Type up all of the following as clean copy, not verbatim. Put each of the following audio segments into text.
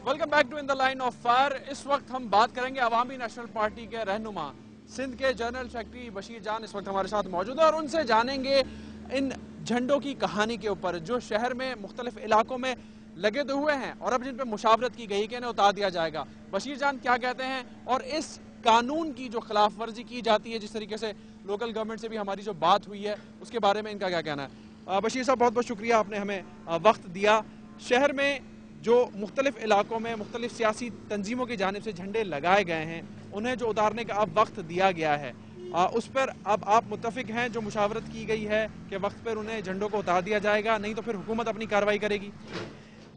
Welcome back to in the line of fire. इस वक्त हम बात करेंगे अवामी नेशनल पार्टी के रहनुमा सिंध के जनरल सेक्रेटरी बशीर जान इस वक्त हमारे साथ मौजूद है और उनसे जानेंगे इन झंडों की कहानी के ऊपर जो शहर में मुख्तलिफ इलाकों में लगे तो हुए हैं और अब जिन पर मुशावरत की गई कि इन्हें उतार दिया जाएगा। बशीर जान क्या कहते हैं और इस कानून की जो खिलाफ वर्जी की जाती है, जिस तरीके से लोकल गवर्नमेंट से भी हमारी जो बात हुई है, उसके बारे में इनका क्या कहना है। बशीर साहब, बहुत बहुत शुक्रिया, आपने हमें वक्त दिया। शहर में जो मुख्तलिफ इलाकों में मुख्तलिफ सियासी तंजीमों की जानिब से झंडे लगाए गए हैं, उन्हें जो उतारने का अब वक्त दिया गया है, उस पर अब आप मुत्तफिक हैं जो मुशावरत की गई है कि वक्त पर उन्हें झंडों को उतार दिया जाएगा, नहीं तो फिर हुकूमत अपनी कार्रवाई करेगी?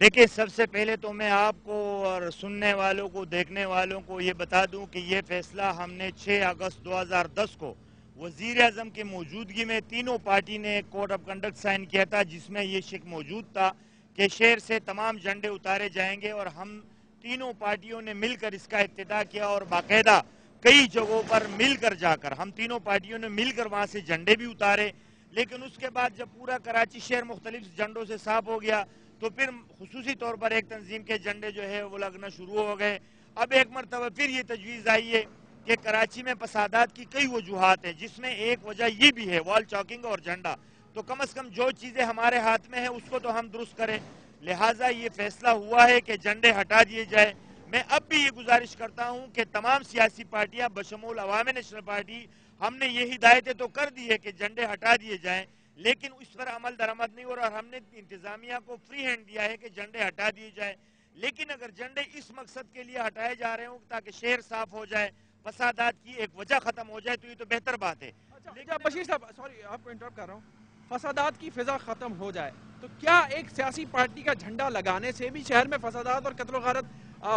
देखिए, सबसे पहले तो मैं आपको और सुनने वालों को, देखने वालों को ये बता दूं कि ये फैसला हमने 6 अगस्त 2010 को वजीर आजम की मौजूदगी में तीनों पार्टी ने एक कोड ऑफ कंडक्ट साइन किया था, जिसमें ये शिक मौजूद था कि शहर से तमाम झंडे उतारे जाएंगे और हम तीनों पार्टियों ने मिलकर इसका इब्तिदा किया और बाकायदा कई जगहों पर मिलकर जाकर हम तीनों पार्टियों ने मिलकर वहां से झंडे भी उतारे। लेकिन उसके बाद जब पूरा कराची शहर मुख्तलिफ झंडों से साफ हो गया तो फिर खुसूसी तौर पर एक तंजीम के झंडे जो है वो लगना शुरू हो गए। अब एक मरतबा फिर ये तजवीज़ आई है कि कराची में फसादात की कई वजूहात हैं, जिसमें एक वजह ये भी है वॉल चौकिंग और झंडा। तो कम से कम जो चीज़ें हमारे हाथ में है उसको तो हम दुरुस्त करें, लिहाजा ये फैसला हुआ है कि झंडे हटा दिए जाए। मैं अब भी ये गुजारिश करता हूँ कि तमाम सियासी पार्टियाँ बशमूल अवामी नेशनल पार्टी, हमने ये हिदायतें तो कर दी है कि झंडे हटा दिए जाएं, लेकिन उस पर अमल दरामद नहीं हो रहा और हमने इंतजामिया को फ्री हैंड दिया है कि झंडे हटा दिए जाए। लेकिन अगर झंडे इस मकसद के लिए हटाए जा रहे हो ताकि शहर साफ हो जाए, फसादात की एक वजह खत्म हो जाए, तो ये तो बेहतर बात है। अच्छा बशीर साहब, सॉरी आपको इंटरप्ट कर रहा हूँ, फसादात की फिजा खत्म हो जाए तो क्या एक सियासी पार्टी का झंडा लगाने से भी शहर में फसादात और कत्ल गारत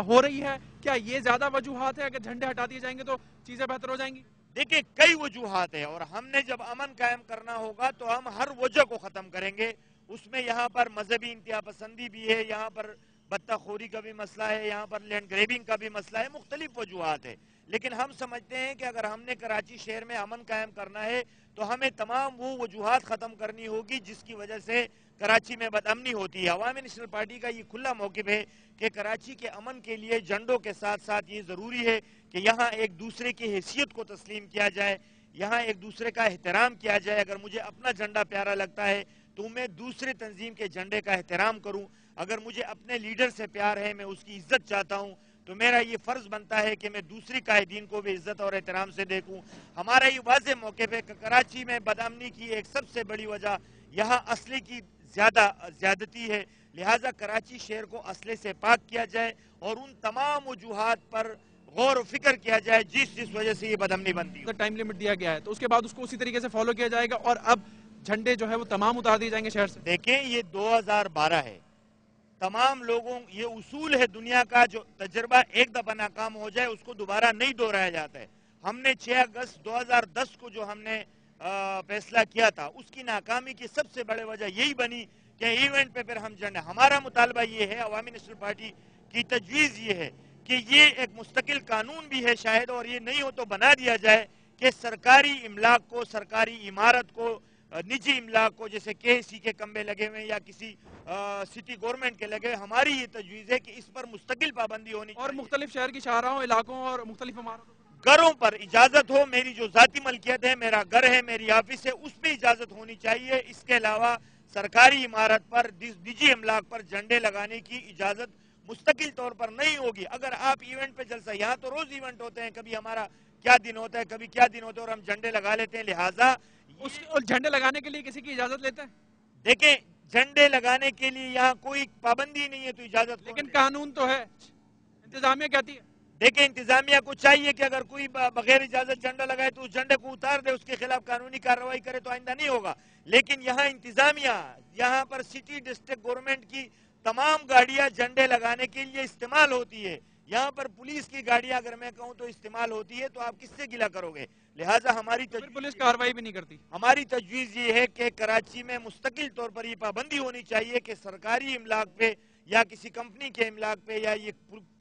हो रही है? क्या ये ज्यादा वजूहात है? अगर झंडे हटा दिए जाएंगे तो चीजें बेहतर हो जाएंगी? देखिए, कई वजूहात है और हमने जब अमन कायम करना होगा तो हम हर वजह को खत्म करेंगे। उसमें यहाँ पर मजहबी इंतहा पसंदी भी है, यहाँ पर बत्ताखोरी का भी मसला है, यहाँ पर लैंड ग्रेबिंग का भी मसला है, मुख्तलिफ वजूहात है। लेकिन हम समझते हैं कि अगर हमने कराची शहर में अमन कायम करना है तो हमें तमाम वो वजूहात खत्म करनी होगी जिसकी वजह से कराची में बदअमनी होती है। अवामी नेशनल पार्टी का ये खुला मौक़िफ़ है कि कराची के अमन के लिए झंडों के साथ साथ ये ज़रूरी है कि यहाँ एक दूसरे की हैसियत को तस्लीम किया जाए, यहाँ एक दूसरे का एहतराम किया जाए। अगर मुझे अपना झंडा प्यारा लगता है तो मैं दूसरे तंजीम के झंडे का एहतराम करूँ। अगर मुझे अपने लीडर से प्यार है, मैं उसकी इज्जत चाहता हूँ, तो मेरा ये फ़र्ज़ बनता है कि मैं दूसरी कायदीन को भी इज्जत और एहतराम से देखूँ। हमारा ये वाज़ेह मौक़िफ़ है कि कराची में बदअमनी की एक सबसे बड़ी वजह यहाँ असले की ज़्यादती है, लिहाजा कराची शहर को असले से पाक किया जाए और उन तमाम वजूहात पर गौर व फिक्र किया जाए जिस वजह से ये बदअमनी बनती है। टाइम लिमिट दिया गया है तो उसके बाद उसको उसी तरीके से फॉलो किया जाएगा और अब झंडे जो है वो तमाम उतार दिए जाएंगे शहर से? देखें, ये 2012 है, तमाम लोगों, ये उसूल है दुनिया का, जो तजर्बा एक दफा नाकाम हो जाए उसको दोबारा नहीं दोहराया जाता है। हमने 6 अगस्त 2010 को जो हमने फैसला किया था उसकी नाकामी की सबसे बड़ी वजह यही बनी कि इवेंट पे फिर हम झंडे, हमारा मुतालबा ये है, अवामी नेशनल पार्टी की तजवीज़ ये है कि ये एक मुस्तकिल कानून भी है शायद, और ये नहीं हो तो बना दिया जाए कि सरकारी इमलाक को, सरकारी इमारत को, निजी इमलाक को, जैसे KC के कम्बे लगे हुए या किसी सिटी गवर्नमेंट के लगे, हमारी ये तजवीज़ है कि इस पर मुस्तकिल पाबंदी होनी और मुख्तलिफ शहर की शाहराहों, इलाकों और मुख्तलिफ इमारतों, घरों पर इजाजत हो। मेरी जो जाती मलकियत है, मेरा घर है, मेरी ऑफिस है, उस पर इजाजत होनी चाहिए। इसके अलावा सरकारी इमारत पर, निजी इमलाक पर झंडे लगाने की इजाजत मुस्तकिल तौर पर नहीं होगी। अगर आप इवेंट पे जलसा, यहाँ तो रोज इवेंट होते हैं, कभी हमारा क्या दिन होता है, कभी क्या दिन होता है, और हम झंडे लगा लेते हैं, लिहाजा उस झंडे लगाने के लिए किसी की इजाजत लेते हैं? देखें, झंडे लगाने के लिए यहाँ कोई पाबंदी नहीं है तो इजाजत, लेकिन कानून तो है, इंतजामिया कहती है। देखिए, इंतजामिया को चाहिए कि अगर कोई बगैर इजाजत झंडा लगाए तो उस झंडे को उतार दे, उसके खिलाफ कानूनी कार्रवाई करे तो आइंदा नहीं होगा। लेकिन यहाँ इंतजामिया, यहाँ पर सिटी डिस्ट्रिक्ट गवर्नमेंट की तमाम गाड़ियां झंडे लगाने के लिए इस्तेमाल होती है, यहाँ पर पुलिस की गाड़ियां अगर मैं कहूँ तो इस्तेमाल होती है, तो आप किससे गिला करोगे? लिहाजा हमारी पुलिस कार्रवाई भी नहीं करती। हमारी तजवीज़ ये है कि कराची में मुस्तकिल तौर पर ये पाबंदी होनी चाहिए कि सरकारी इमलाक पे या किसी कंपनी के इमलाक पे या ये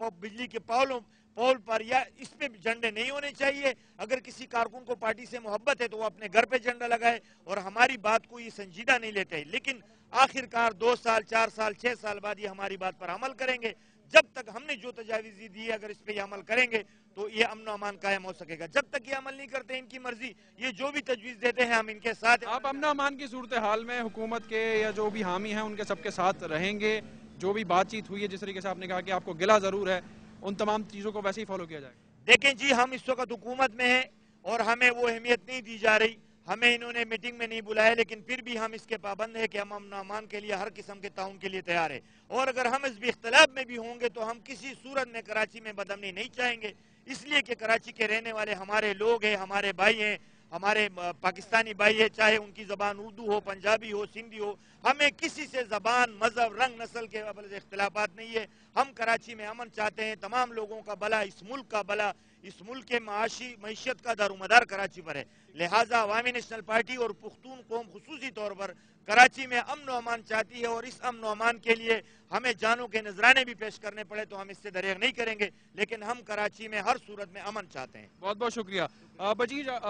बिजली के पोल पर या इस पे झंडे नहीं होने चाहिए। अगर किसी कारकुन को पार्टी से मोहब्बत है तो वो अपने घर पे झंडा लगाए, और हमारी बात को ये संजीदा नहीं लेते। लेकिन आखिरकार 2 साल, 4 साल, 6 साल बाद ये हमारी बात पर अमल करेंगे। جب تک ہم نے جو تجاویز دی ہے اگر اس پہ یہ عمل کریں گے تو یہ امن و امان قائم ہو سکے گا. جب تک یہ عمل نہیں کرتے ان کی مرضی, یہ جو بھی تجویز دیتے ہیں ہم ان کے ساتھ. آپ امن و امان کی صورتحال میں حکومت کے یا جو بھی حامی ہیں ان کے سب کے ساتھ رہیں گے؟ جو بھی بات چیت ہوئی ہے جس طریقے سے آپ نے کہا کہ آپ کو گلہ ضرور ہے, ان تمام چیزوں کو ویسے ہی فالو کیا جائے گا؟ دیکھیں جی, ہم اس وقت حکومت میں ہیں اور ہمیں وہ اہمیت نہیں دی جا رہی. ہمیں انہوں نے میٹنگ میں نہیں بلایا, لیکن پھر بھی ہم اس کے پابند ہیں کہ ہم امن و امان کے لیے ہر قسم کے تعاون کے لیے تیار ہیں. اور اگر ہم اس بھی اختلاف میں بھی ہوں گے تو ہم کسی صورت میں کراچی میں بدامنی نہیں چاہیں گے, اس لیے کہ کراچی کے رہنے والے ہمارے لوگ ہیں, ہمارے بھائی ہیں, ہمارے پاکستانی بھائی ہیں, چاہے ان کی زبان اردو ہو, پنجابی ہو, سندھی ہو. ہمیں کسی سے زبان, مذہب, رنگ, نسل کے اختلافات نہیں ہے. ہم کراچی میں امن چاہتے ہیں, تمام لوگوں کا بھلا, اس ملک کا بھلا, اس ملک کے معیشت کا دارومدار کراچی پر ہے. لہٰذا عوامی نیشنل پارٹی اور پختون قوم خصوصی طور پر کراچی میں امن و امان چاہتی ہے, اور اس امن و امان کے لیے ہمیں جانوں کے نذرانے بھی پیش کرنے پڑے تو ہم اس سے دریغ نہیں کریں گے, لیکن ہم کراچی میں ہر صورت میں امن چاہتے ہیں. بہت بہت شکریہ.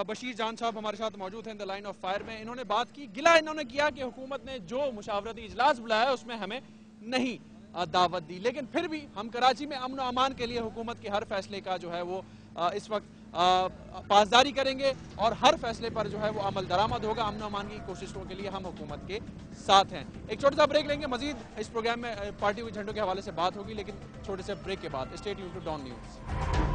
بشیر جان صاحب ہمارے ساتھ موجود ہیں دا لائن آف فائر میں. انہوں نے بات کی, گلہ انہوں نے کیا کہ حکومت نے جو مشاورتی اجلاس بلایا اس میں ہمیں نہیں دعوت دی, لیکن پھر بھی ہم کراچی میں امن و امان کے لیے حکومت کے ہر فیصلے کا جو ہے وہ اس وقت پاسداری کریں گے, اور ہر فیصلے پر جو ہے وہ عمل درآمد ہوگا. امن و امان کی کوششوں کے لیے ہم حکومت کے ساتھ ہیں. ایک چھوٹا سا بریک لیں گے, مزید اس پروگرام میں پارٹی ہوئی جھنڈوں کے حوالے سے بات ہوگی, لیکن چھوٹے سے بریک کے بعد. Stay tuned to Dawn news.